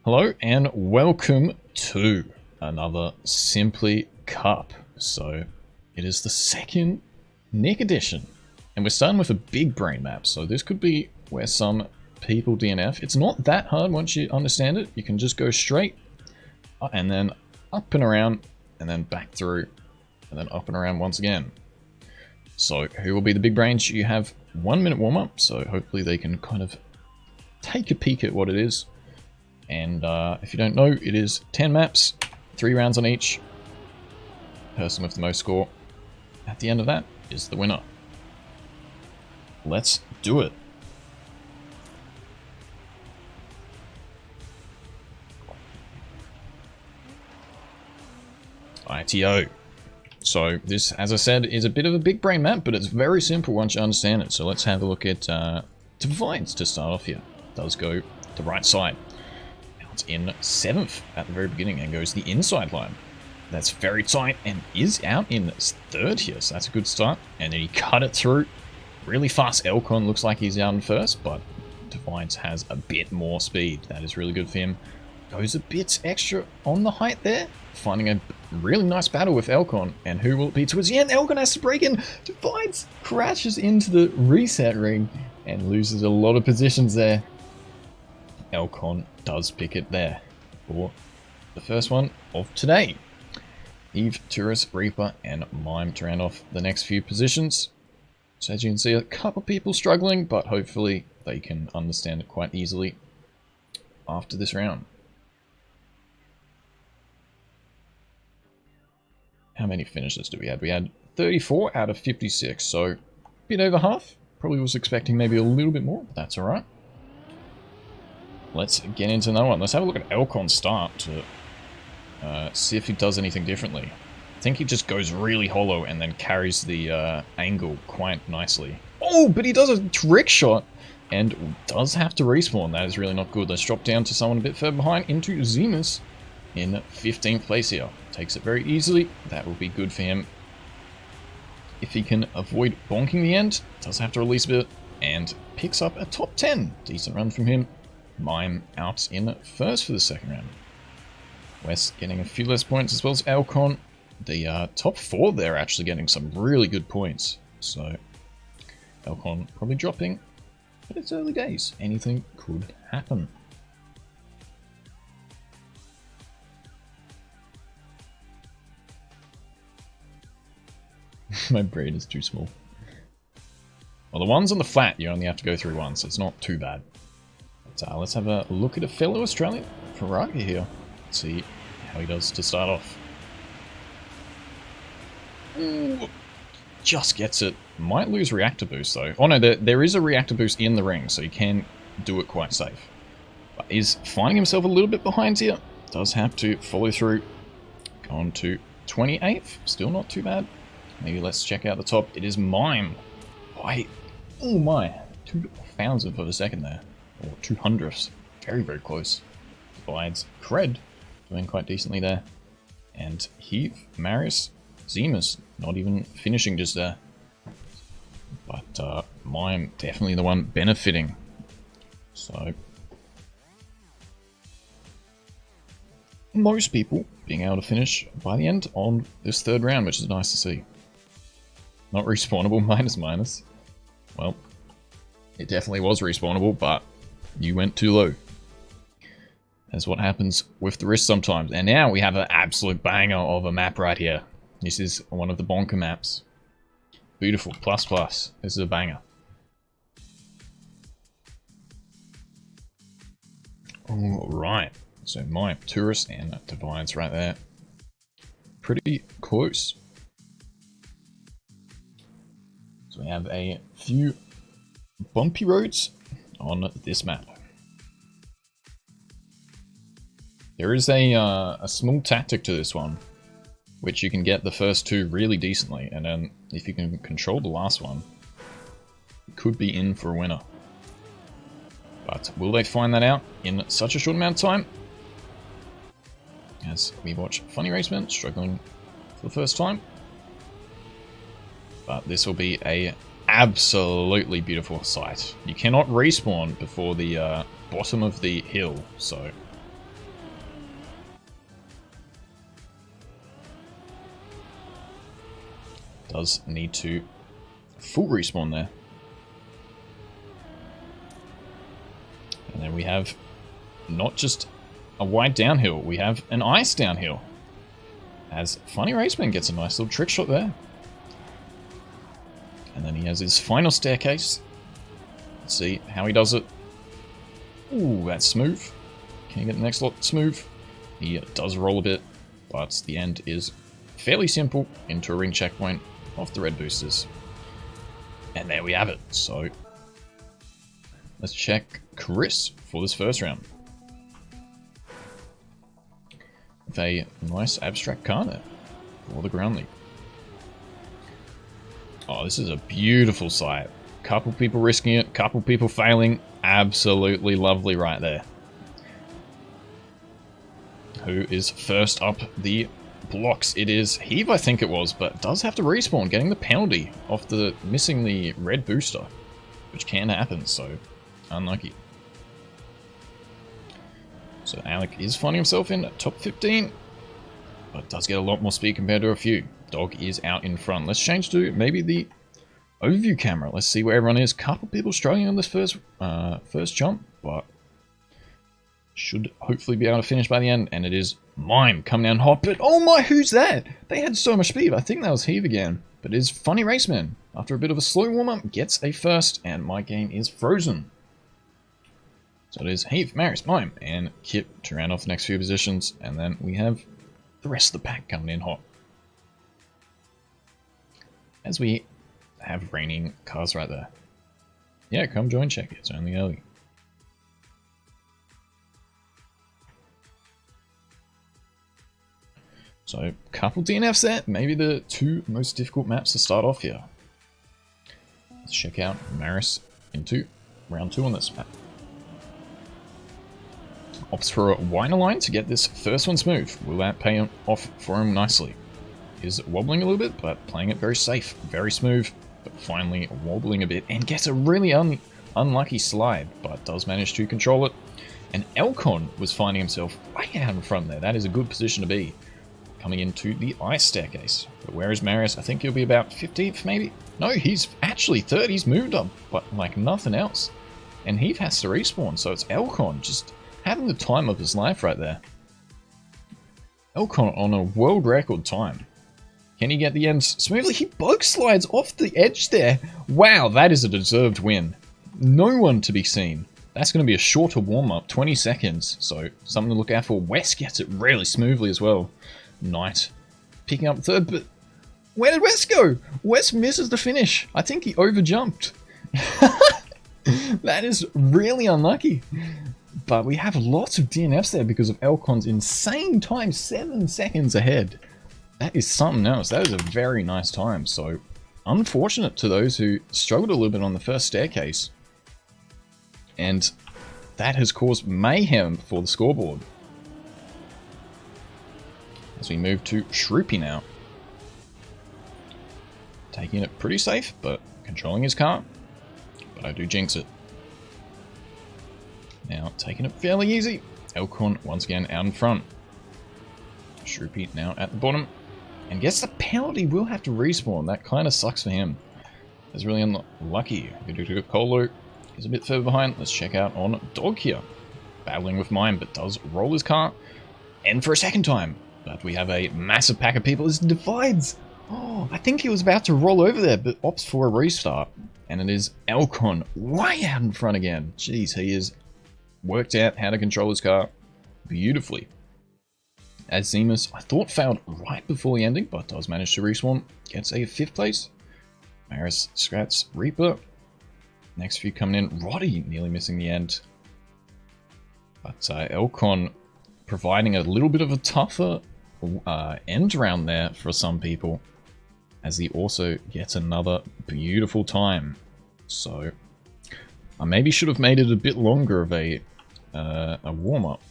Hello and welcome to another Simply Cup. So it is the second Nick edition and we're starting with a big brain map. So this could be where some people DNF. It's not that hard once you understand it. You can just go straight and then up and around and then back through and then up and around once again. So who will be the big brains? You have 1 minute warm up. So hopefully they can kind of take a peek at what it is. And if you don't know, it is 10 maps, 3 rounds on each. Person with the most score at the end of that is the winner. Let's do it. ITO. So this, as I said, is a bit of a big brain map, but it's very simple once you understand it. So let's have a look at divides to start off here. It does go to the right side. It's in 7th at the very beginning and goes the inside line. That's very tight and is out in 3rd here, so that's a good start. And then he cut it through. Really fast. Elcon looks like he's out in 1st, but Divides has a bit more speed. That is really good for him. Goes a bit extra on the height there. Finding a really nice battle with Elcon. And who will it be towards the end? Elcon has to break in. Divides crashes into the reset ring and loses a lot of positions there. Elcon does pick it there for the first one of today. Eve, Tourist, Reaper, and Mime to round off the next few positions. So as you can see, a couple people struggling, but hopefully they can understand it quite easily after this round. How many finishes do we have? We had 34 out of 56, so a bit over half. Probably was expecting maybe a little bit more, but that's alright. Let's get into another one. Let's have a look at Elcon's start to see if he does anything differently. I think he just goes really hollow and then carries the angle quite nicely. Oh, but he does a trick shot and does have to respawn. That is really not good. Let's drop down to someone a bit further behind into Zemus in 15th place here. Takes it very easily. That will be good for him. If he can avoid bonking the end, does have to release a bit and picks up a top 10. Decent run from him. Mime out in 1st for the second round. West getting a few less points as well as Elcon. The top 4 there actually getting some really good points. So Elcon probably dropping, but it's early days. Anything could happen. My brain is too small. Well, the ones on the flat, you only have to go through once, so it's not too bad. But, let's have a look at a fellow Australian, Ferrari here. Let's see how he does to start off. Ooh, just gets it. Might lose reactor boost though. Oh no, there is a reactor boost in the ring, so he can do it quite safe. But is finding himself a little bit behind here. Does have to follow through. Gone to 28th. Still not too bad. Maybe let's check out the top. It is Mime. Oh my. 2,000th of a second there. Or 200ths. Very, very close. Divides Cred. Doing quite decently there. And Heath, Marius, Zemus. Not even finishing just there. But Mime definitely the one benefiting. So most people being able to finish by the end on this 3rd round, which is nice to see. Not respawnable, minus. Well, it definitely was respawnable, but you went too low. That's what happens with the wrist sometimes. And now we have an absolute banger of a map right here. This is one of the bonker maps. Beautiful, plus. This is a banger. Alright, so my Tourist and Divides right there. Pretty close. So we have a few bumpy roads on this map. There is a small tactic to this one, which you can get the first 2 really decently, and then if you can control the last one, you could be in for a winner. But will they find that out in such a short amount of time? As we watch Funny Raceman struggling for the first time. But this will be a absolutely beautiful sight. You cannot respawn before the bottom of the hill, so Does need to full respawn there. And then we have not just a wide downhill, we have an ice downhill. As Funny Raceman gets a nice little trick shot there. And then he has his final staircase. Let's see how he does it. Ooh, that's smooth. Can he get the next lot smooth? He does roll a bit, but the end is fairly simple into a ring checkpoint off the red boosters. And there we have it. So let's check Chris for this first round. With a nice abstract car there for the ground league. Oh, this is a beautiful sight. Couple people risking it, couple people failing. Absolutely lovely right there. Who is first up the blocks? It is Heave, I think it was, but does have to respawn, getting the penalty off the missing the red booster, which can happen, so unlucky. So Alec is finding himself in top 15, but does get a lot more speed compared to a few. Dog is out in front. Let's change to maybe the overview camera. Let's see where everyone is. Couple people struggling on this first jump, but should hopefully be able to finish by the end. And it is Mime coming down hot, but oh my, who's that? They had so much speed. I think that was Heave again, but it is Funny Raceman. After a bit of a slow warm-up, gets a first, and my game is frozen. So it is Heave, Maris, Mime, and Kip to round off the next few positions, and then we have the rest of the pack coming in hot. As we have raining cars right there. Yeah, come join check. It's only early. So, couple DNFs there. Maybe the two most difficult maps to start off here. Let's check out Maris into round 2 on this map. Opts for a wider line to get this first one smooth. Will that pay off for him nicely? Is wobbling a little bit, but playing it very safe, very smooth, but finally wobbling a bit and gets a really unlucky slide, but does manage to control it. And Elcon was finding himself way out in front there. That is a good position to be, coming into the ice staircase. But where is Marius? I think he'll be about 15th maybe? No, he's actually 3rd. He's moved up, but like nothing else. And he has to respawn, so it's Elcon just having the time of his life right there. Elcon on a world record time. Can he get the ends smoothly? He bug slides off the edge there. Wow, that is a deserved win. No one to be seen. That's going to be a shorter warm-up, 20 seconds. So something to look out for. Wes gets it really smoothly as well. Knight picking up 3rd, but where did Wes go? Wes misses the finish. I think he overjumped. That is really unlucky. But we have lots of DNFs there because of Elcon's insane time, 7 seconds ahead. That is something else. That is a very nice time. So, unfortunate to those who struggled a little bit on the first staircase. And that has caused mayhem for the scoreboard. As we move to Shroopy now. Taking it pretty safe, but controlling his car. But I do jinx it. Now, taking it fairly easy. Elcon once again out in front. Shroopy now at the bottom. And gets the penalty, will have to respawn. That kind of sucks for him. That's really unlucky. Colo is a bit further behind. Let's check out on Dog here. Battling with Mime, but does roll his car. And for a second time. But we have a massive pack of people as it divides. Oh, I think he was about to roll over there, but opts for a restart. And it is Elcon way out in front again. Jeez, he has worked out how to control his car beautifully. As Zemus, I thought failed right before the ending, but does manage to respawn. Gets a 5th place. Maris, Scratz, Reaper. Next few coming in. Roddy nearly missing the end. But Elcon providing a little bit of a tougher end round there for some people. As he also gets another beautiful time. So, I maybe should have made it a bit longer of a warm-up.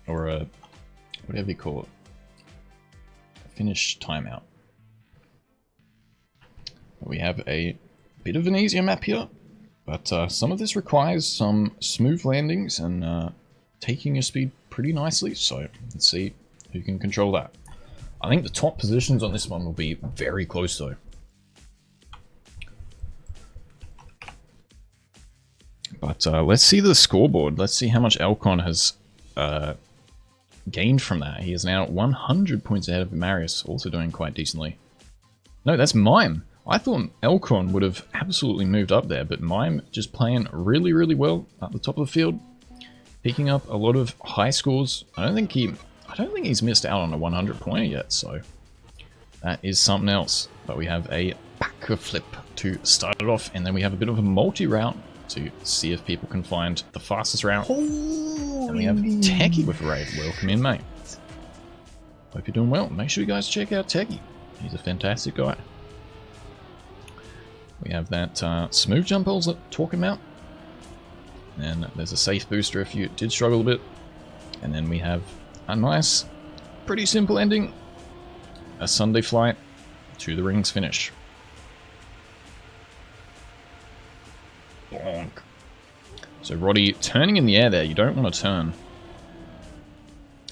Or a whatever you call it. Finish timeout. We have a bit of an easier map here, but some of this requires some smooth landings and taking your speed pretty nicely, so let's see who can control that. I think the top positions on this one will be very close though. But let's see the scoreboard. Let's see how much Elcon has gained from that. He is now 100 points ahead of Marius, also doing quite decently. No, that's Mime. I thought Elcon would have absolutely moved up there, but Mime just playing really, really well at the top of the field, picking up a lot of high scores. I don't think he's missed out on a 100 pointer yet, so that is something else. But we have a backer flip to start it off, and then we have a bit of a multi-route to see if people can find the fastest route. And we have Techie with a raid. Welcome in, mate. Hope you're doing well. Make sure you guys check out Techie. He's a fantastic guy. We have that smooth jump I was talking about. And there's a safe booster if you did struggle a bit. And then we have a nice, pretty simple ending. A Sunday flight to the rings finish. Bonk. So Roddy, turning in the air there, you don't want to turn.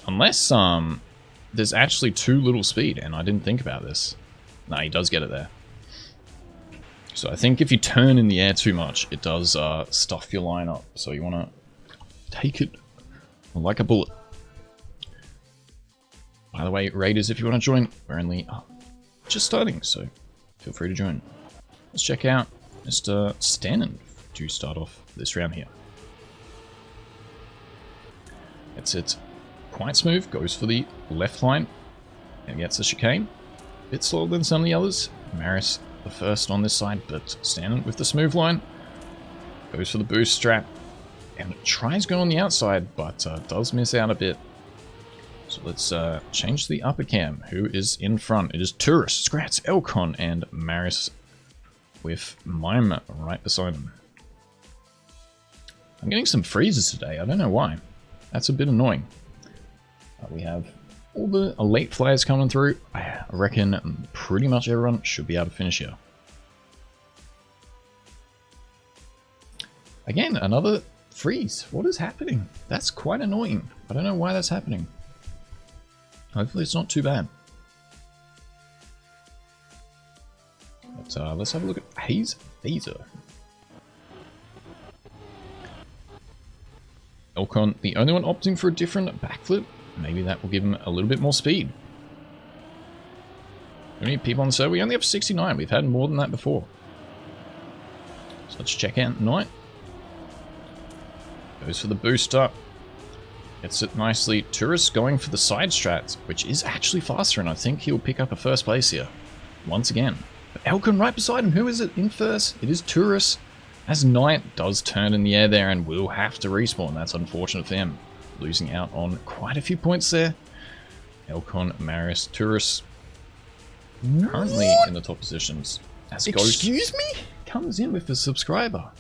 Unless there's actually too little speed, and I didn't think about this. Nah, he does get it there. So I think if you turn in the air too much, it does stuff your line up. So you want to take it like a bullet. By the way, Raiders, if you want to join, we're only just starting, so feel free to join. Let's check out Mr. Stannon to start off this round here. Gets it quite smooth, goes for the left line, and gets the chicane. A bit slower than some of the others. Marius the first on this side, but Stannon with the smooth line. Goes for the boost strap, and tries going on the outside, but does miss out a bit. So let's change the upper cam. Who is in front? It is Tourist, Scratz, Elcon, and Marius with Mime right beside him. I'm getting some freezes today. I don't know why. That's a bit annoying. We have all the elite flyers coming through. I reckon pretty much everyone should be able to finish here. Again, another freeze. What is happening? That's quite annoying. I don't know why that's happening. Hopefully it's not too bad. But let's have a look at Haze Phaser. Elcon, the only one opting for a different backflip. Maybe that will give him a little bit more speed. How many people on the server? We only have 69. We've had more than that before. So let's check out Knight. Goes for the boost up. Gets it nicely. Tourist going for the side strats, which is actually faster, and I think he'll pick up a first place here. Once again. But Elcon right beside him. Who is it in first? It is Tourist. As Knight does turn in the air there and will have to respawn. That's unfortunate for him. Losing out on quite a few points there. Elcon, Marius, Tourist currently in the top positions. As Excuse Ghost me? comes in with a subscriber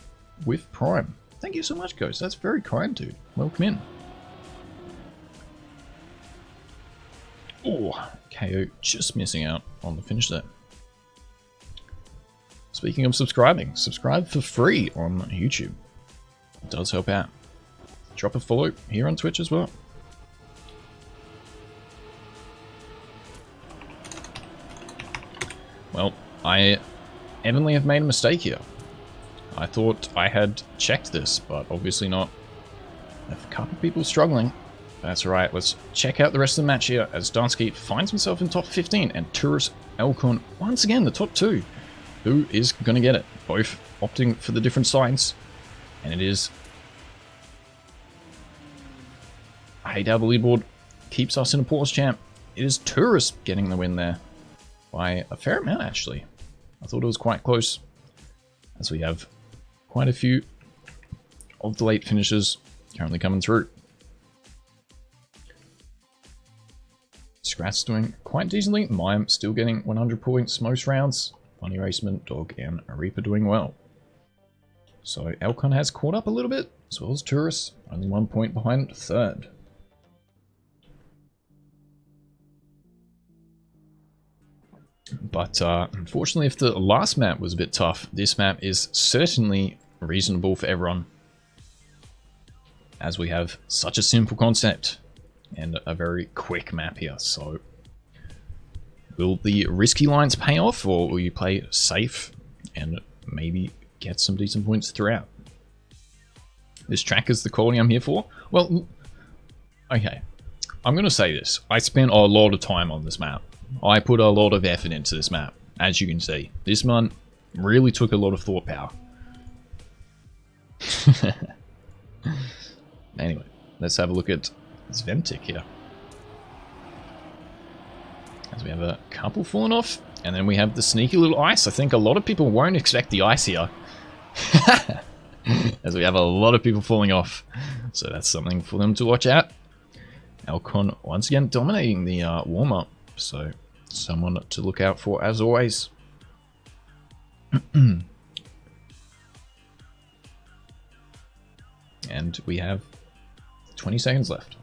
with Prime. Thank you so much, Ghost. That's very kind, dude. Welcome in. Oh, KO just missing out on the finish there. Speaking of subscribing, subscribe for free on YouTube. It does help out. Drop a follow here on Twitch as well. Well, I evidently have made a mistake here. I thought I had checked this, but obviously not. A couple of people struggling. That's right, let's check out the rest of the match here as Dansky finds himself in top 15 and Tourist Elcon once again the top 2. Who is going to get it? Both opting for the different sides. And it is Haydab leaderboard keeps us in a pause champ. It is Tourist getting the win there by a fair amount actually. I thought it was quite close as we have quite a few of the late finishes currently coming through. Scrat's doing quite decently. Mime still getting 100 points most rounds. Funny Racement, Dog, and Reaper doing well. So Elcon has caught up a little bit, as well as Tourist, only 1 point behind third. But unfortunately, if the last map was a bit tough, this map is certainly reasonable for everyone. As we have such a simple concept and a very quick map here, so will the risky lines pay off, or will you play safe and maybe get some decent points throughout? This track is the quality I'm here for. Well, okay. I'm going to say this. I spent a lot of time on this map. I put a lot of effort into this map, as you can see. This one really took a lot of thought power. Anyway, let's have a look at this Ventic here. As we have a couple falling off, and then we have the sneaky little ice. I think a lot of people won't expect the ice here. As we have a lot of people falling off. So that's something for them to watch out. Alcon once again dominating the warm-up. So someone to look out for as always. And we have 20 seconds left.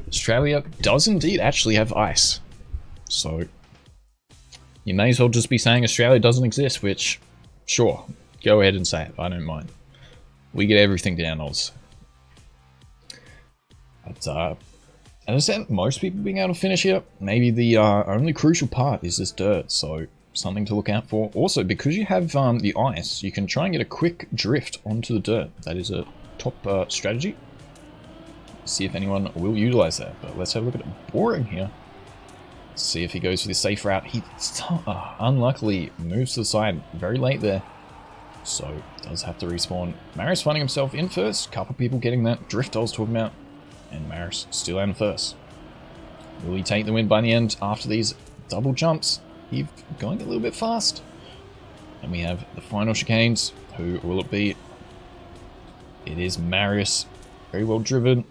Australia does indeed actually have ice. So you may as well just be saying Australia doesn't exist, which, sure, go ahead and say it. I don't mind. We get everything down, Oz. But, as I said, most people being able to finish here, maybe the only crucial part is this dirt, so something to look out for. Also, because you have the ice, you can try and get a quick drift onto the dirt. That is a top strategy. See if anyone will utilize that. But let's have a look at it. Boring here. See if he goes for the safe route. He unluckily moves to the side very late there. So does have to respawn. Maris finding himself in first. Couple people getting that drift I was talking about. And Maris still in first. Will he take the win by the end after these double jumps? He's going a little bit fast. And we have the final chicanes. Who will it be? It is Marius. Very well driven.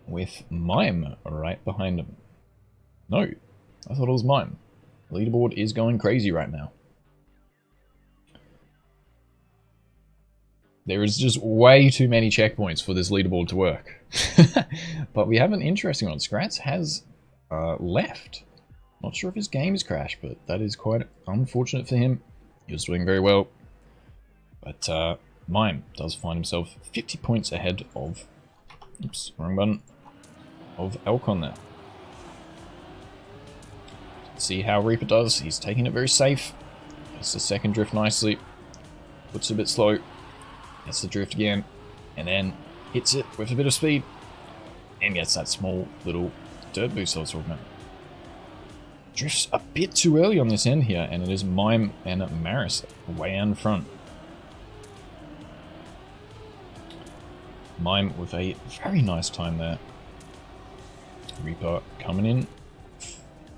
With Mime right behind him. No, I thought it was Mime. Leaderboard is going crazy right now. There is just way too many checkpoints for this leaderboard to work. But we have an interesting one. Scratz has left. Not sure if his game has crashed, but that is quite unfortunate for him. He was doing very well. But Mime does find himself 50 points ahead of... Oops, wrong button. Of Alcon there. See how Reaper does. He's taking it very safe. Gets the second drift nicely. Puts it a bit slow. Gets the drift again. And then hits it with a bit of speed. And gets that small little dirt boost I was talking about. Drifts a bit too early on this end here. And it is Mime and Maris way out in front. Mime with a very nice time there. Reaper coming in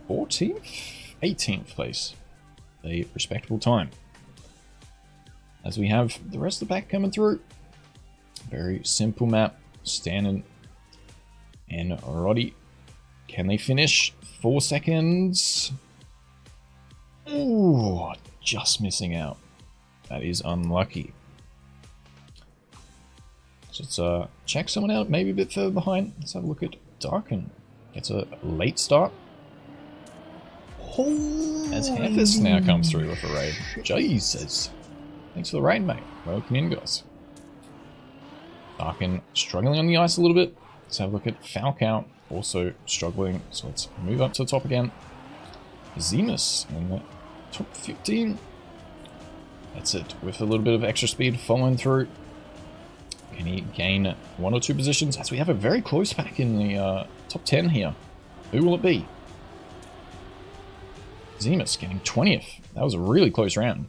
14th? 18th place. A respectable time. As we have the rest of the pack coming through. Very simple map. Standing and Roddy. Can they finish? 4 seconds. Ooh, just missing out. That is unlucky. So let's check someone out, maybe a bit further behind. Let's have a look at Darken. Gets a late start. As Hefis now comes through with a raid. Jesus. Thanks for the raid, mate. Welcome in, guys. Darken struggling on the ice a little bit. Let's have a look at Falcao. Also struggling. So let's move up to the top again. Zemus in the top 15. That's it. With a little bit of extra speed following through. Can he gain 1 or 2 positions? As we have a very close pack in the top 10 here. Who will it be? Zemus getting 20th. That was a really close round.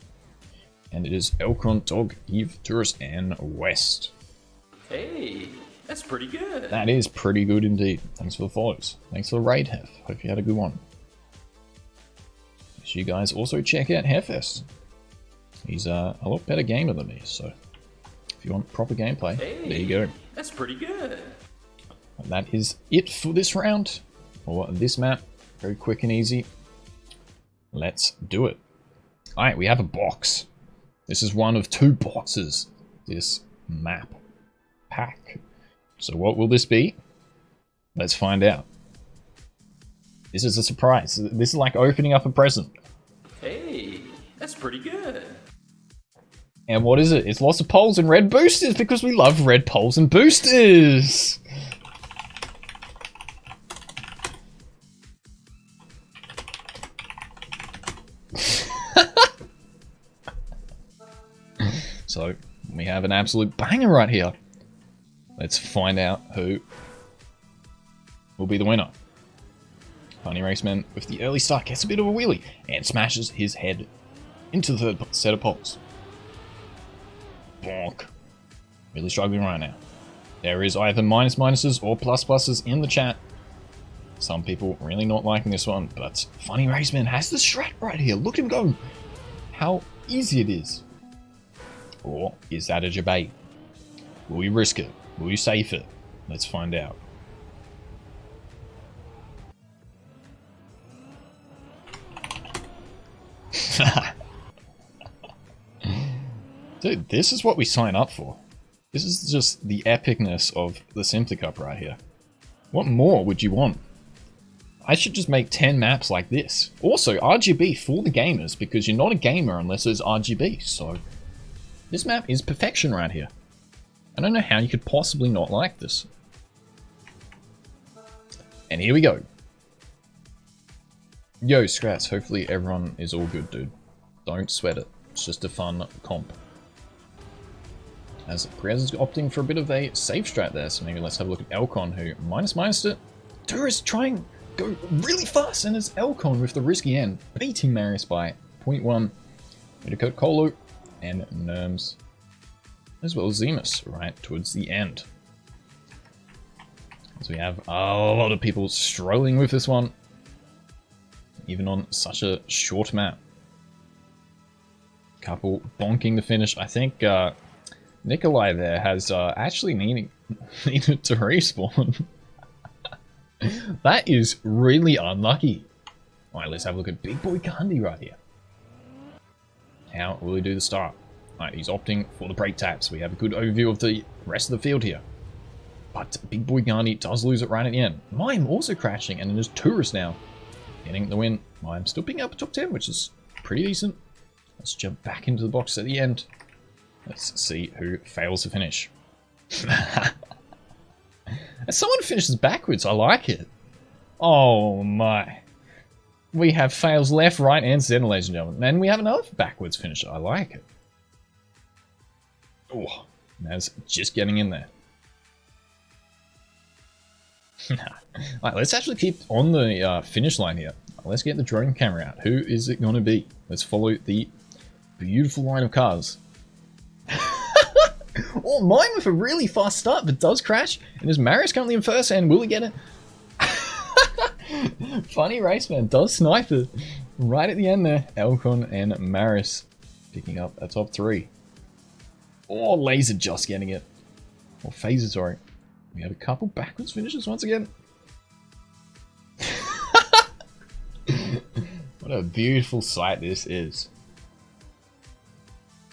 And it is Elcron, Dog, Eve, Tourist, and West. Hey, that's pretty good. That is pretty good indeed. Thanks for the follows. Thanks for the raid, Hef. Hope you had a good one. So you guys also check out Hefest. He's a lot better gamer than me, so... If you want proper gameplay, hey, there you go. That's pretty good. And that is it for this round, or this map. Very quick and easy. Let's do it. Alright, we have a box. This is one of 2 boxes. This map pack. So what will this be? Let's find out. This is a surprise. This is like opening up a present. Hey, that's pretty good. And what is it? It's lots of poles and red boosters because we love red poles and boosters. So we have an absolute banger right here. Let's find out who will be the winner. Funny Raceman with the early start gets a bit of a wheelie and smashes his head into the third set of poles. Bonk. Really struggling right now. There is either minuses or pluses in the chat. Some people really not liking this one, but Funny Raceman has the strat right here. Look at him go. How easy it is. Or is that a debate? Will you risk it? Will you save it? Let's find out. Dude, this is what we sign up for. This is just the epicness of the Simply Cup right here. What more would you want? I should just make 10 maps like this. Also, RGB for the gamers, because you're not a gamer unless there's RGB, so... This map is perfection right here. I don't know how you could possibly not like this. And here we go. Yo, Scrats, hopefully everyone is all good, dude. Don't sweat it. It's just a fun comp. As Perez is opting for a bit of a safe strat there, so maybe let's have a look at Elcon, who minus it. Tourist trying go really fast, and it's Elcon with the risky end, beating Marius by 0.1. Midicode Colo and Nerms, as well as Zemus right towards the end. As we have a lot of people struggling with this one, even on such a short map. Couple bonking the finish. I think Nikolai there has actually needed to respawn. That is really unlucky. Alright, let's have a look at Big Boy Gandhi right here. How will he do the start? Alright, he's opting for the brake taps. We have a good overview of the rest of the field here. But Big Boy Gandhi does lose it right at the end. Mime also crashing, and it is Tourist now getting the win. Mime still picking up a top 10, which is pretty decent. Let's jump back into the box at the end. Let's see who fails to finish. As someone finishes backwards, I like it. Oh my. We have fails left, right, and center, ladies and gentlemen. And we have another backwards finisher. I like it. Oh, that's just getting in there. Alright, let's actually keep on the finish line here. Let's get the drone camera out. Who is it going to be? Let's follow the beautiful line of cars. Oh, mine with a really fast start, but does crash. And is Marius currently in first, and will he get it? Funny Raceman does snipe it right at the end there. Elcon and Marius picking up a top 3. Oh, Laser just getting it. Or Phaser, sorry. We have a couple backwards finishes once again. What a beautiful sight this is.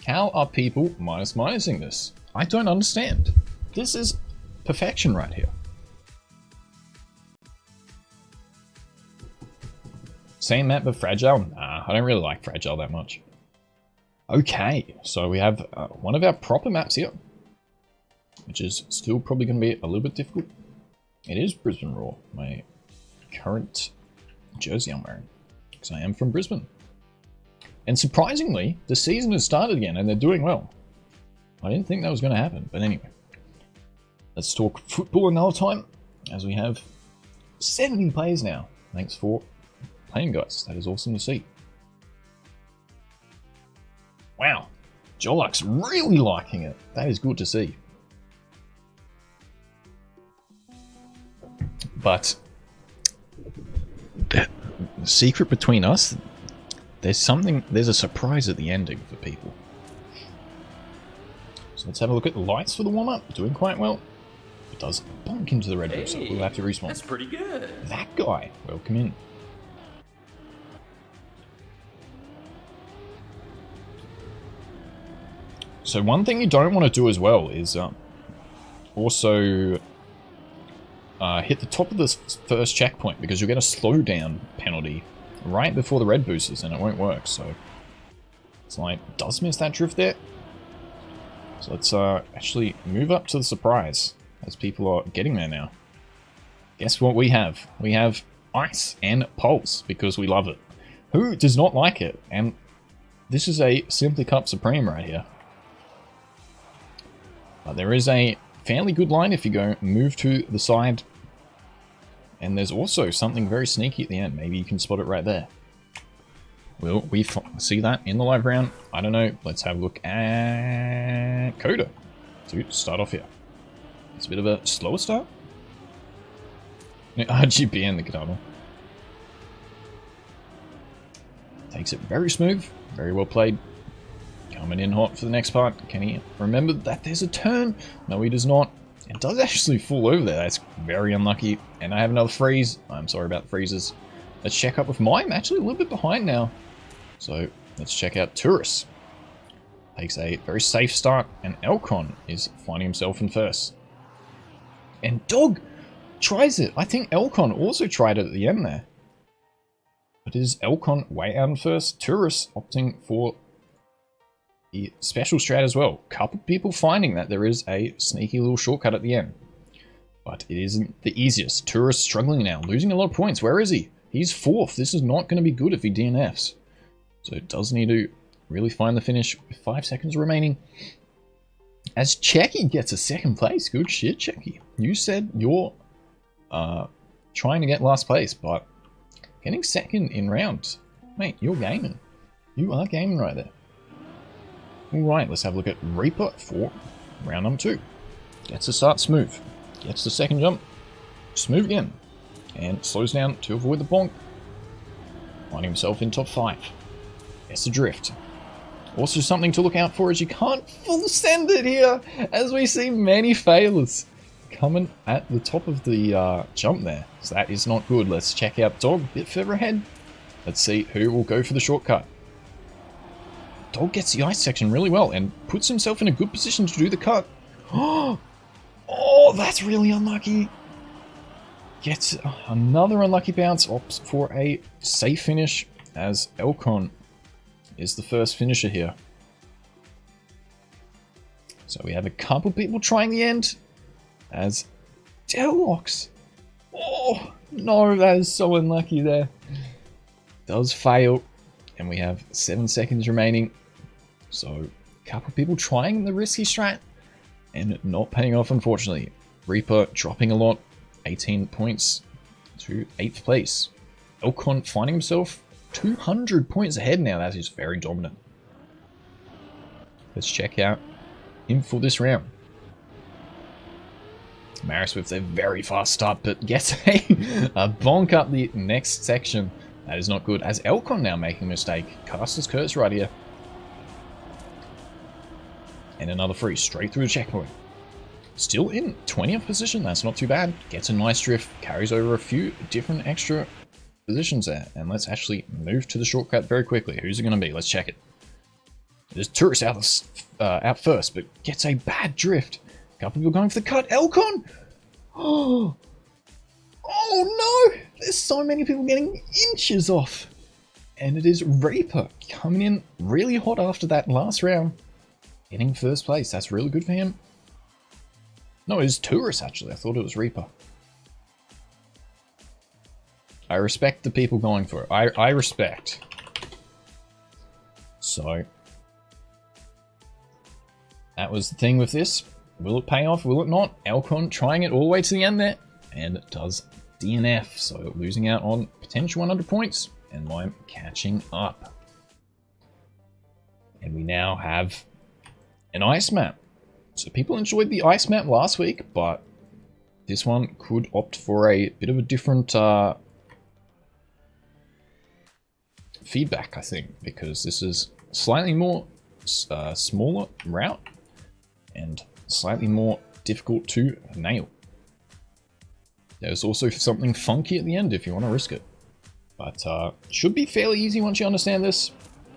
How are people minusing this? I don't understand. This is perfection right here. Same map but Fragile? Nah, I don't really like Fragile that much. Okay, so we have one of our proper maps here, which is still probably going to be a little bit difficult. It is Brisbane Raw, my current jersey I'm wearing, because I am from Brisbane. And surprisingly, the season has started again, and they're doing well. I didn't think that was going to happen, but anyway. Let's talk football another time, as we have 70 players now. Thanks for playing, guys. That is awesome to see. Wow, Jolux really liking it. That is good to see. But the secret between us, there's a surprise at the ending for people. So let's have a look at the lights for the warm-up. Doing quite well. It does bonk into the red bull, so we'll have to respawn. That's pretty good. That guy, welcome in. So one thing you don't want to do as well is also hit the top of this first checkpoint, because you'll get a slowdown penalty right before the red boosters, and it won't work. So it's like, does miss that drift there. So let's actually move up to the surprise, as people are getting there now. Guess what we have? We have Ice and Pulse, because we love it. Who does not like it? And this is a Simply Cup Supreme right here. But there is a fairly good line if you go move to the side. And there's also something very sneaky at the end. Maybe you can spot it right there. Will we see that in the live round? I don't know. Let's have a look at Coda to start off here. It's a bit of a slower start. RGB and the Kadama. Takes it very smooth. Very well played. Coming in hot for the next part. Can he remember that there's a turn? No, he does not. It does actually fall over there. That's very unlucky. And I have another freeze. I'm sorry about the freezes. Let's check up with mine. Actually a little bit behind now. So let's check out Tourist. Takes a very safe start. And Elcon is finding himself in first. And Dog tries it. I think Elcon also tried it at the end there. But is Elcon way out in first? Tourist opting for the special strat as well. Couple people finding that there is a sneaky little shortcut at the end. But it isn't the easiest. Tourist struggling now, losing a lot of points. Where is he? He's fourth. This is not going to be good if he DNFs. So it does need to really find the finish with 5 seconds remaining. As Checky gets a second place. Good shit, Checky. You said you're trying to get last place, but getting second in round. Mate, you're gaming. You are gaming right there. Alright, let's have a look at Reaper for round number 2. Gets the start smooth. Gets the second jump. Smooth again. And slows down to avoid the bonk. Finding himself in top 5. Gets the drift. Also something to look out for is you can't full send it here, as we see many failures coming at the top of the jump there. So that is not good. Let's check out Dog a bit further ahead. Let's see who will go for the shortcut. Dog gets the ice section really well and puts himself in a good position to do the cut. Oh, that's really unlucky. Gets another unlucky bounce, opts for a safe finish as Elcon is the first finisher here. So we have a couple people trying the end as Delox. Oh, no, that is so unlucky there. Does fail. And we have 7 seconds remaining. So a couple people trying the risky strat and not paying off, unfortunately. Reaper dropping a lot. 18 points to 8th place. Elcon finding himself 200 points ahead now. That is very dominant. Let's check out him for this round. Maris with a very fast start, but gets a bonk up the next section. That is not good. As Elcon now making a mistake. Caster's Curse right here. And another free straight through the checkpoint. Still in 20th position. That's not too bad. Gets a nice drift. Carries over a few different extra positions there. And let's actually move to the shortcut very quickly. Who's it going to be? Let's check it. There's Tourist out first, but gets a bad drift. A couple people going for the cut. Elcon! Oh no! There's so many people getting inches off. And it is Reaper coming in really hot after that last round. Getting first place. That's really good for him. No, it is Tourist actually. I thought it was Reaper. I respect the people going for it. I respect. So that was the thing with this. Will it pay off? Will it not? Elcon trying it all the way to the end there. And it does DNF. So losing out on potential 100 points. And I'm catching up. And we now have an ice map. So people enjoyed the ice map last week, but this one could opt for a bit of a different feedback, I think, because this is slightly more smaller route and slightly more difficult to nail. There's also something funky at the end if you want to risk it, but should be fairly easy once you understand this.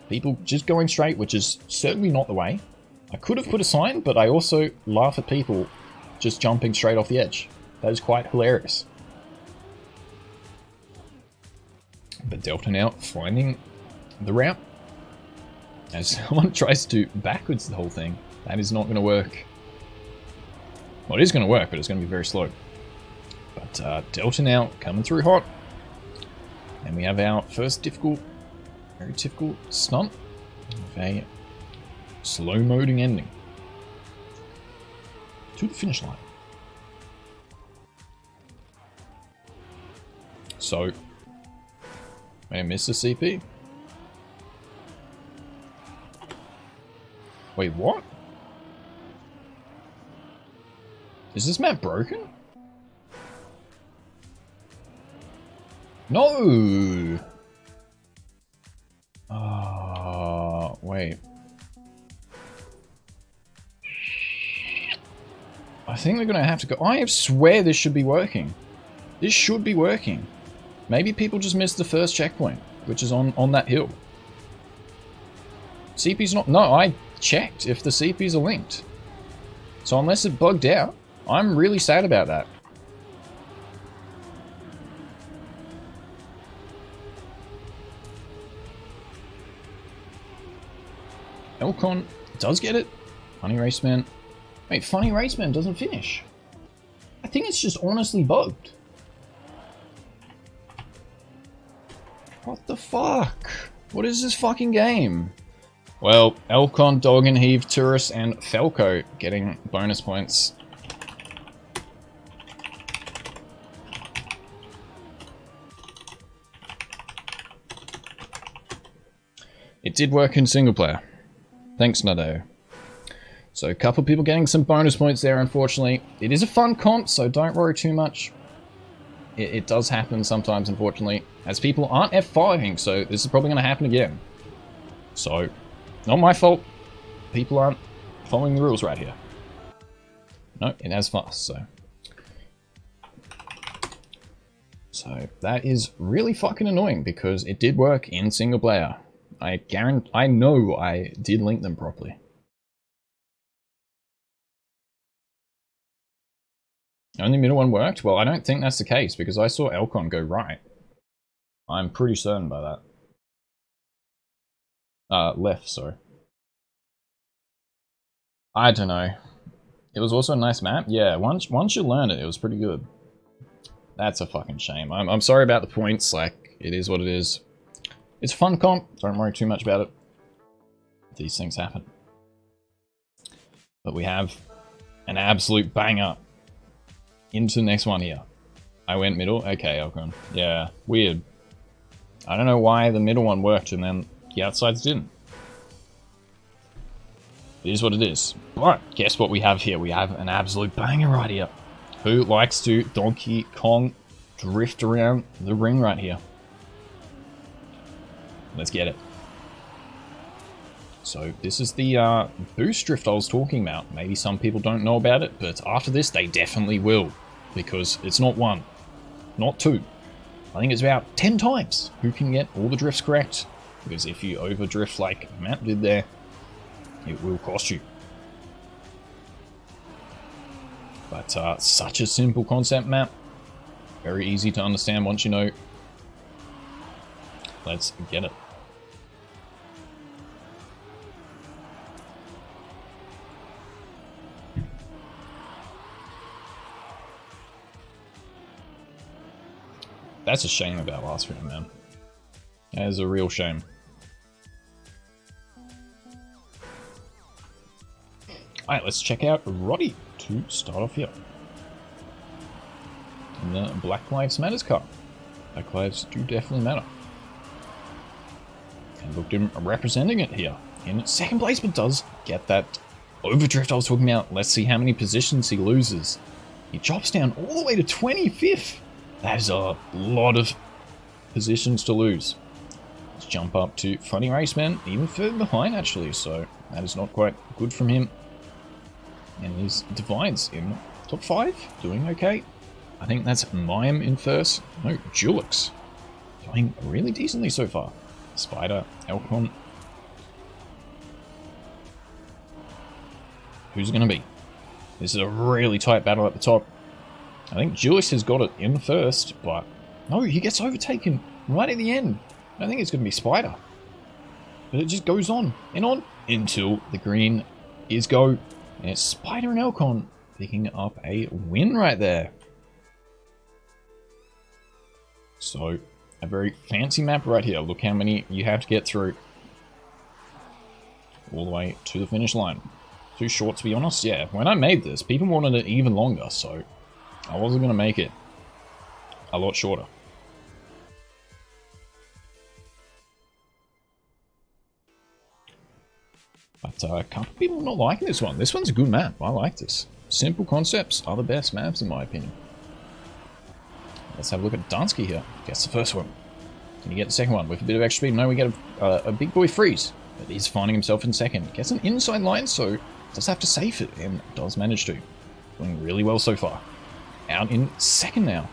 People just going straight, which is certainly not the way. I could have put a sign, but I also laugh at people just jumping straight off the edge. That is quite hilarious. But Delta now finding the route. As someone tries to backwards the whole thing, that is not going to work. Well, it is going to work, but it's going to be very slow. But Delta now coming through hot. And we have our first very difficult stunt. With a slow moding ending. to the finish line. So, may I miss the CP? Wait, what? Is this map broken? No! Wait. I think we're gonna have to go. I swear this should be working. This should be working. Maybe people just missed the first checkpoint, which is on that hill. CP's not. No, I checked if the CPs are linked. So unless it bugged out, I'm really sad about that. Elcon does get it. Funny Raceman. Wait, Funny Raceman doesn't finish. I think it's just honestly bugged. What the fuck? What is this fucking game? Well, Elcon, Dog and Heave, Tourist, and Falco getting bonus points. It did work in single player. Thanks, Nado. So a couple people getting some bonus points there, unfortunately. It is a fun comp, so don't worry too much. It does happen sometimes, unfortunately, as people aren't F5ing, so this is probably going to happen again. So, not my fault. People aren't following the rules right here. No, it has fast, so. So, that is really fucking annoying, because it did work in single player. I know I did link them properly. Only middle one worked? Well, I don't think that's the case, because I saw Elcon go right. I'm pretty certain by that. Left, sorry. I don't know. It was also a nice map. Yeah, once you learn it, it was pretty good. That's a fucking shame. I'm sorry about the points, like, it is what it is. It's a fun comp, don't worry too much about it. These things happen. But we have an absolute banger into the next one here. I went middle? Okay, Elcon. Yeah, weird. I don't know why the middle one worked and then the outsides didn't. It is what it is. But guess what we have here? We have an absolute banger right here. Who likes to Donkey Kong drift around the ring right here? Let's get it. So this is the boost drift I was talking about. Maybe some people don't know about it, but after this they definitely will. Because it's not one, not two. I think it's about 10 times who can get all the drifts correct. Because if you overdrift like Matt did there, it will cost you. But such a simple concept map. Very easy to understand once you know. Let's get it. That's a shame about last round, man. That is a real shame. Alright, let's check out Roddy to start off here. In the Black Lives Matters car. Black lives do definitely matter. And looked him representing it here. In second place, but does get that overdrift I was talking about. Let's see how many positions he loses. He drops down all the way to 25th. That is a lot of positions to lose. Let's jump up to Funny Raceman, even further behind actually, so that is not quite good from him. And he's Divides in top 5, doing okay. I think that's Mime in first. No, Julix. Doing really decently so far. Spider, Elcon. Who's it going to be? This is a really tight battle at the top. I think Julix has got it in first, but no, he gets overtaken right at the end. I think it's going to be Spider. But it just goes on and on until the green is go. And it's Spider and Elcon picking up a win right there. So, a very fancy map right here. Look how many you have to get through. All the way to the finish line. Too short, to be honest. Yeah, when I made this, people wanted it even longer, so I wasn't going to make it a lot shorter. But a couple of people not liking this one. This one's a good map. I like this. Simple concepts are the best maps, in my opinion. Let's have a look at Dansky here. Gets the first one. Can you get the second one with a bit of extra speed? No, we get a big boy freeze. But he's finding himself in second. Gets an inside line, so does have to save it, and does manage to. Doing really well so far. Out in second now.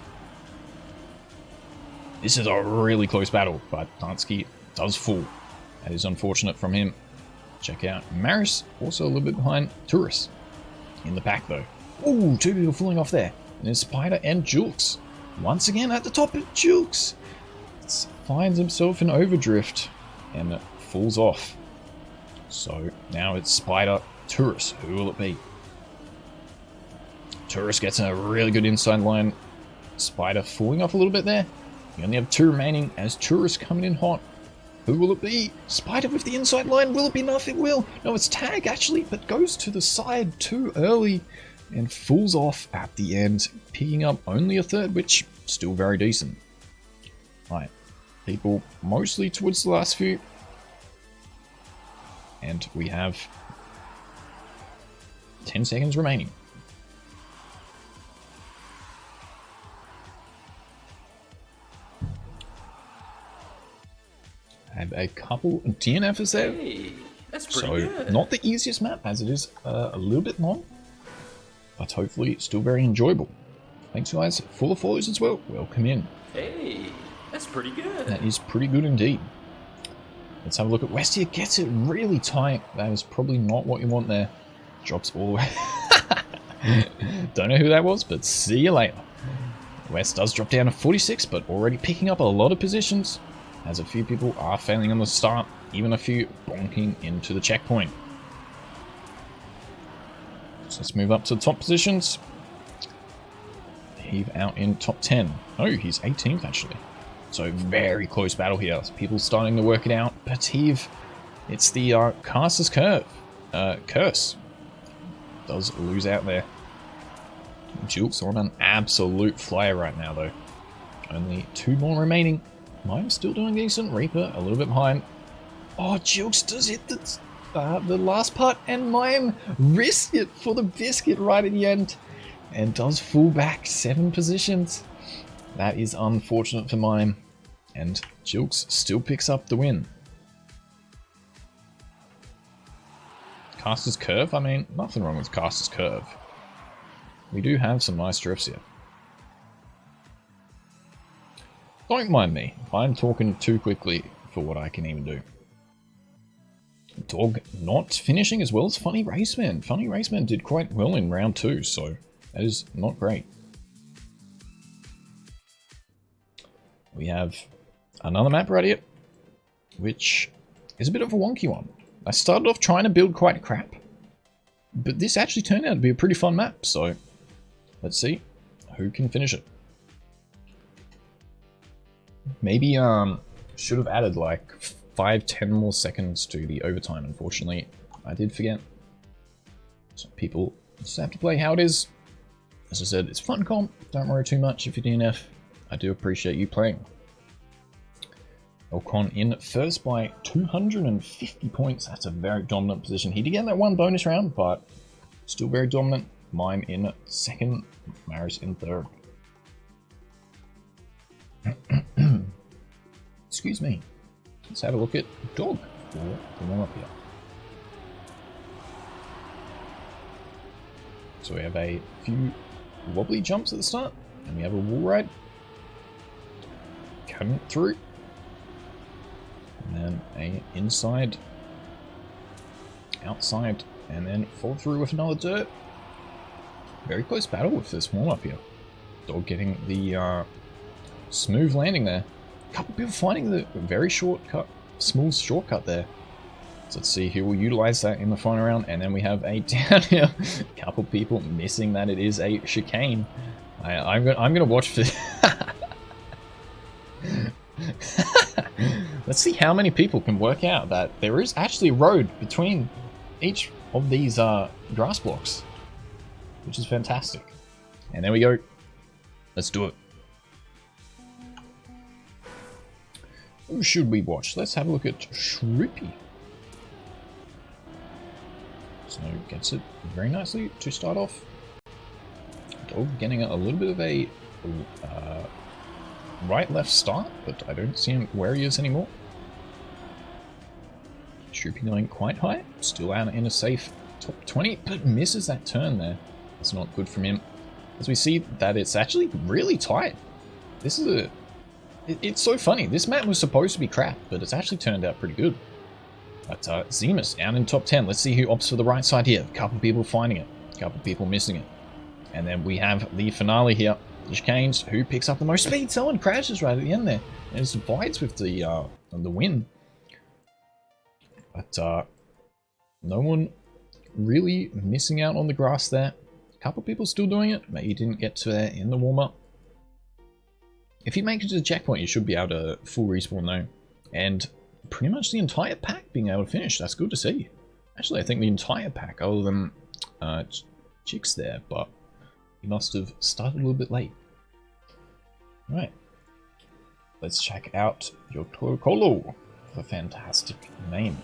This is a really close battle, but Dansky does fall. That is unfortunate from him. Check out Maris, also a little bit behind Tourist. In the pack though. Ooh, two people falling off there. And then Spider and Julks. Once again at the top of Julks. Finds himself in overdrift and falls off. So now it's Spider, Tourist. Who will it be? Tourist gets a really good inside line. Spider falling off a little bit there. You only have two remaining as Tourist coming in hot. Who will it be? Spider with the inside line. Will it be enough? It will. No, it's Tag actually, but goes to the side too early and falls off at the end, picking up only a third, which still very decent. Right, people mostly towards the last few. And we have 10 seconds remaining. Have a couple DNFs there. Hey, that's pretty good. Not the easiest map, as it is a little bit long, but hopefully still very enjoyable. Thanks guys for the follows as well. Welcome in. Hey, that's pretty good. That is pretty good indeed. Let's have a look at West here. Gets it really tight. That is probably not what you want there. Drops all the way. Don't know who that was, but see you later. West does drop down to 46, but already picking up a lot of positions, as a few people are failing on the start, even a few bonking into the checkpoint. So let's move up to the top positions. Heave out in top 10. Oh, he's 18th actually. So very close battle here. People starting to work it out. But Heave, it's the Caster's Curse. Does lose out there. Julks on an absolute flyer right now though. Only two more remaining. Mime's still doing decent. Reaper a little bit behind. Oh, Julks does hit the last part, and Mime risks it for the biscuit right at the end, and does fall back 7 positions. That is unfortunate for Mime, and Julks still picks up the win. Caster's Curve? I mean, nothing wrong with Caster's Curve. We do have some nice drifts here. Don't mind me if I'm talking too quickly for what I can even do. Dog not finishing as well as Funny Raceman. Funny Raceman did quite well in round 2, so that is not great. We have another map right here, which is a bit of a wonky one. I started off trying to build quite crap, but this actually turned out to be a pretty fun map, so let's see who can finish it. Maybe should have added like 5-10 more seconds to the overtime. Unfortunately, I did forget. So people just have to play how it is. As I said, it's fun comp. Don't worry too much if you DNF. I do appreciate you playing. Elcon in first by 250 points. That's a very dominant position. He did get that one bonus round, but still very dominant. Mime in second, Maris in third. Excuse me. Let's have a look at Dog for the warm up here. So we have a few wobbly jumps at the start, and we have a wall ride coming through, and then a inside, outside, and then fall through with another dirt. Very close battle with this warm up here. Dog getting the smooth landing there. A couple people finding the very smooth shortcut there. So let's see who will utilize that in the final round. And then we have a down here. A couple people missing that it is a chicane. I'm gonna watch for. Let's see how many people can work out that there is actually a road between each of these grass blocks, which is fantastic. And there we go. Let's do it. Who should we watch? Let's have a look at Shrippy. So gets it very nicely to start off. Dog getting a little bit of a right-left start, but I don't see him where he is anymore. Shrippy going quite high, still out in a safe top 20, but misses that turn there. That's not good from him. As we see that it's actually really tight. This is it's so funny. This map was supposed to be crap, but it's actually turned out pretty good. But Zemus out in top 10. Let's see who opts for the right side here. A couple people finding it, a couple people missing it. And then we have the finale here. Canes, who picks up the most speed. Someone crashes right at the end there. And it divides with the win. But no one really missing out on the grass there. A couple people still doing it. Maybe didn't get to there in the warm-up. If you make it to the checkpoint, you should be able to full respawn though. And pretty much the entire pack being able to finish. That's good to see. Actually, I think the entire pack, other than Chicks there, but he must have started a little bit late. Right. Let's check out your Colo. A fantastic name.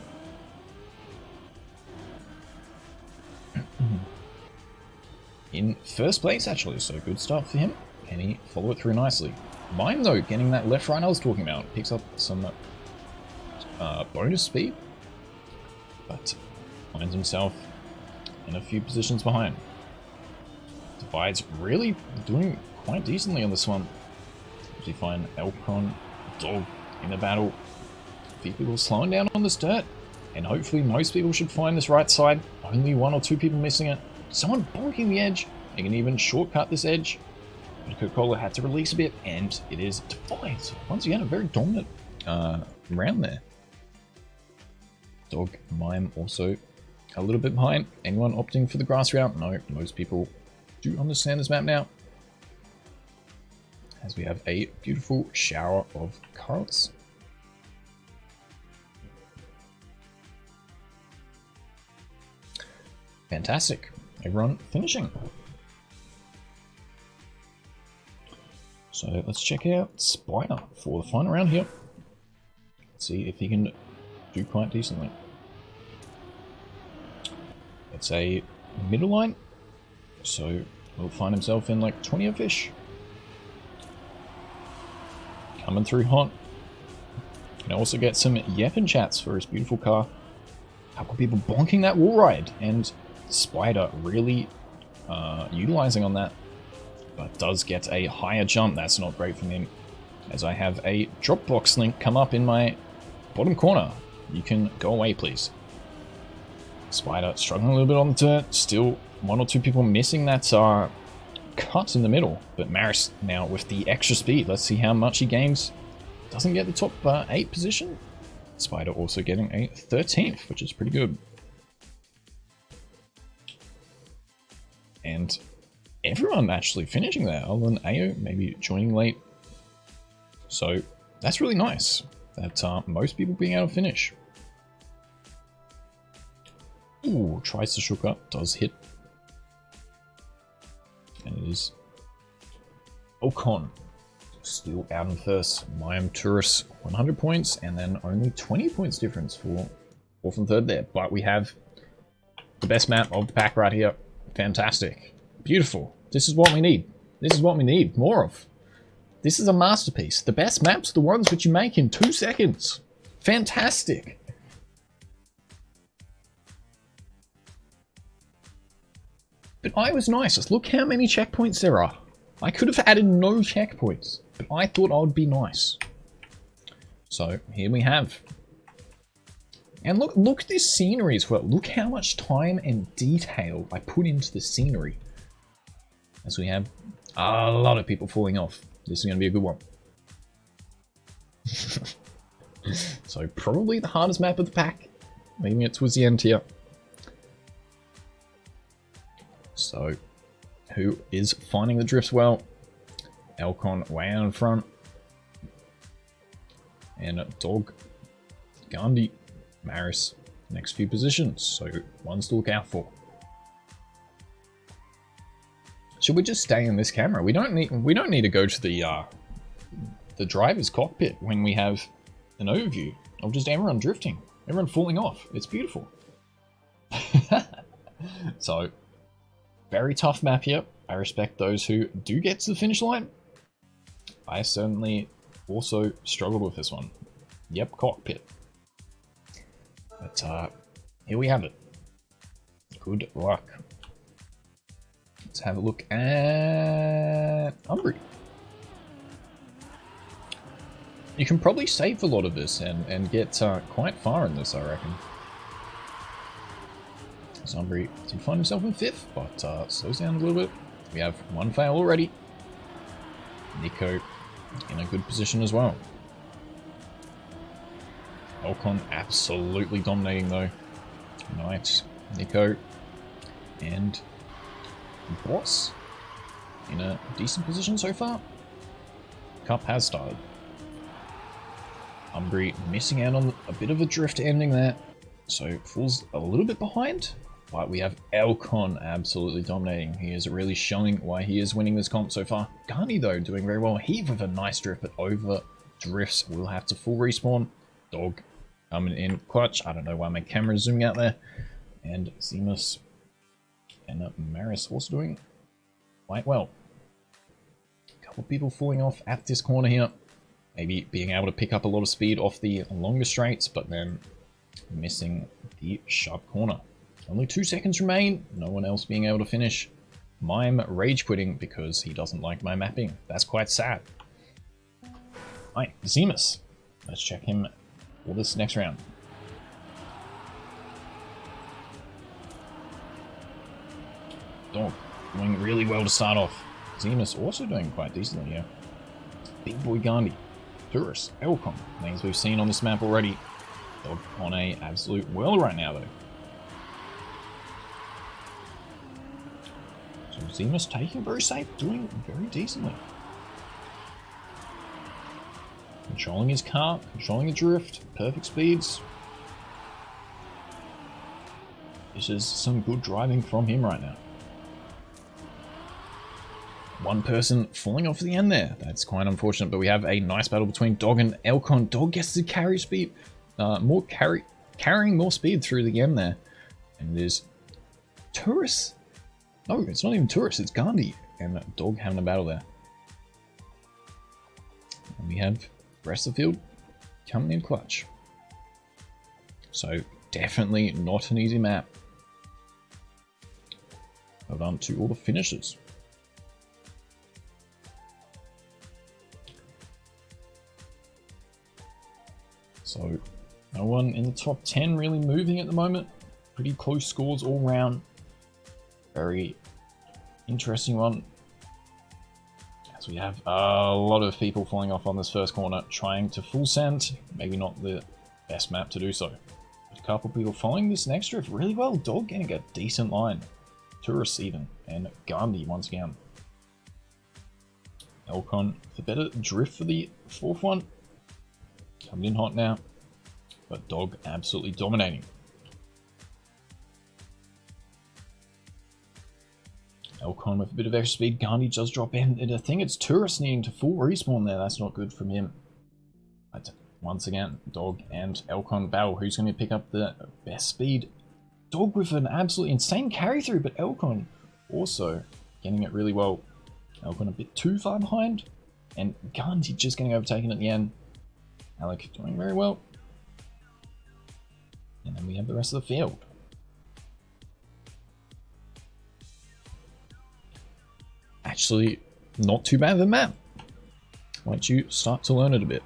In first place, actually, so good start for him. Can he follow it through nicely? Mime, though, getting that left right I was talking about. Picks up some bonus speed, but finds himself in a few positions behind. Divide's really doing quite decently on this one. As we find Elcon, Dog in the battle. A few people slowing down on this dirt, and hopefully most people should find this right side. Only one or two people missing it. Someone bonking the edge. They can even shortcut this edge. But Coca-Cola had to release a bit, and it is Divide. Once again, a very dominant round there. Dog, Mime also a little bit behind. Anyone opting for the grass route? No, most people do understand this map now. As we have a beautiful shower of carrots. Fantastic. Everyone finishing. So let's check out Spider for the final round here. Let's see if he can do quite decently. It's a middle line, so he'll find himself in like 20 of fish. Coming through hot. Can also get some yapping chats for his beautiful car. A couple people bonking that wall ride, and Spider really utilizing on that, but does get a higher jump. That's not great for him, as I have a Dropbox link come up in my bottom corner. You can go away, please. Spider struggling a little bit on the dirt. Still one or two people missing that cut in the middle, but Maris now with the extra speed. Let's see how much he gains. Doesn't get the top 8 position. Spider also getting a 13th, which is pretty good. And everyone actually finishing there, other than Ao maybe joining late. So that's really nice that most people being able to finish. Ooh, tries to shook up, does hit. And it is Ocon still out in first. Mayim Tourist 100 points, and then only 20 points difference for fourth and third there. But we have the best map of the pack right here. Fantastic. Beautiful. This is what we need. This is what we need more of. This is a masterpiece. The best maps are the ones which you make in 2 seconds. Fantastic. But I was nice. Look how many checkpoints there are. I could have added no checkpoints, but I thought I would be nice. So here we have. And look at this scenery as well. Look how much time and detail I put into the scenery. As we have a lot of people falling off. This is going to be a good one. So probably the hardest map of the pack. Leaving it towards the end here. So who is finding the drifts well? Elcon way out in front. And Dog, Gandhi, Maris next few positions, so ones to look out for. Should we just stay in this camera? We don't need to go to the driver's cockpit when we have an overview of just everyone drifting, everyone falling off. It's beautiful. So, very tough map here. I respect those who do get to the finish line. I certainly also struggled with this one. Yep, cockpit. But here we have it. Good luck. Let's have a look at Umbri. You can probably save a lot of this and get quite far in this, I reckon. Umbri did find himself in 5th, but slows down a little bit. We have one fail already. Nico in a good position as well. Elcon absolutely dominating though. Nice. Nico and Boss in a decent position so far. Cup has started. Umbri missing out on a bit of a drift ending there, so falls a little bit behind. But we have Elcon absolutely dominating. He is really showing why he is winning this comp so far. Garni though doing very well. Heave with a nice drift, but over drifts will have to full respawn. Dog coming in clutch. I don't know why my camera's zooming out there. And Zemus and Maris also doing quite well. A couple of people falling off at this corner here. Maybe being able to pick up a lot of speed off the longer straights, but then missing the sharp corner. Only 2 seconds remain. No one else being able to finish. Mime rage quitting because he doesn't like my mapping. That's quite sad. Alright, Zemus. Let's check him for this next round. Dog doing really well to start off. Zemus also doing quite decently here. Big boy Gandhi. Tourist. Elcon. Names we've seen on this map already. Dog on a absolute whirl right now though. So Zemus taking very safe, doing very decently. Controlling his car, controlling the drift, perfect speeds. This is some good driving from him right now. One person falling off the end there. That's quite unfortunate, but we have a nice battle between Dog and Elcon. Dog gets to carry speed, carrying more speed through the end there. And it is Tourist. No, it's not even Tourist, it's Gandhi and Dog having a battle there. And we have the rest of the field coming in clutch. So definitely not an easy map. Well done to all the finishers. So no one in the top 10 really moving at the moment. Pretty close scores all round. Very interesting one. As we have a lot of people falling off on this first corner, trying to full send. Maybe not the best map to do so. But a couple people following this next drift really well. Dog getting a decent line. Tourist even. And Gandhi once again. Elcon with a better drift for the 4th one. Coming in hot now. But Dog absolutely dominating. Elcon with a bit of extra speed. Gandhi does drop in. And I think it's Tourist needing to full respawn there. That's not good from him. But once again, Dog and Elcon battle. Who's going to pick up the best speed? Dog with an absolutely insane carry through, but Elcon also getting it really well. Elcon a bit too far behind. And Gandhi just getting overtaken at the end. Alec doing very well. And then we have the rest of the field. Actually, not too bad of a map. Once you start to learn it a bit.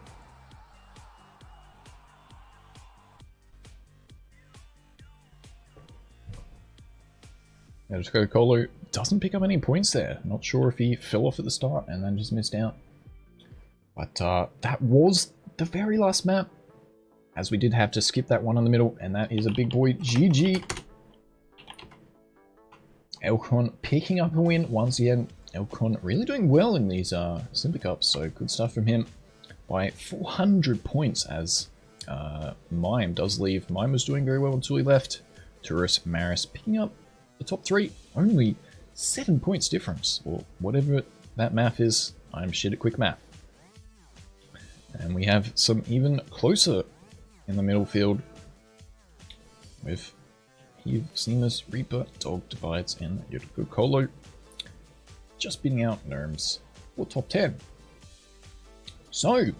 Let's go. Colo doesn't pick up any points there. Not sure if he fell off at the start and then just missed out. But that was the very last map. As we did have to skip that one in the middle, and that is a big boy GG. Elcon picking up a win once again. Elcon really doing well in these Simply Cups, so good stuff from him. By 400 points as Mime does leave. Mime was doing very well until he left. Tourist Maris picking up the top 3. Only 7 points difference, or whatever that math is. I'm shit at quick math. And we have some even closer in the middle field with Seamus, Reaper, Dog Divides, and Yurko Colo just beating out Gnomes for top 10. So,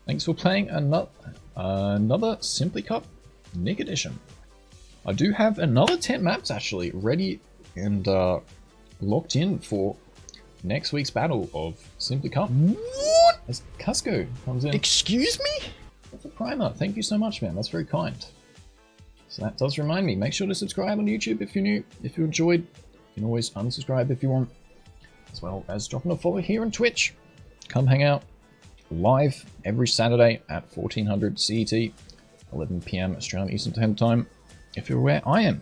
thanks for playing another Simply Cup Nick Edition. I do have another 10 maps actually ready and locked in for next week's battle of Simply Cup. What? As Casco comes in. Excuse me? That's a primer. Thank you so much, man. That's very kind. So that does remind me, make sure to subscribe on YouTube if you're new. If you enjoyed, you can always unsubscribe if you want. As well as dropping a follow here on Twitch. Come hang out live every Saturday at 1400 CET, 11 PM Australian Eastern Standard Time, if you're where I am.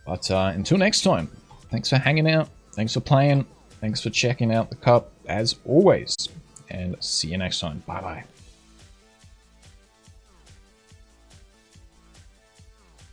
But until next time, thanks for hanging out, thanks for playing, thanks for checking out the cup as always, and see you next time. Bye bye.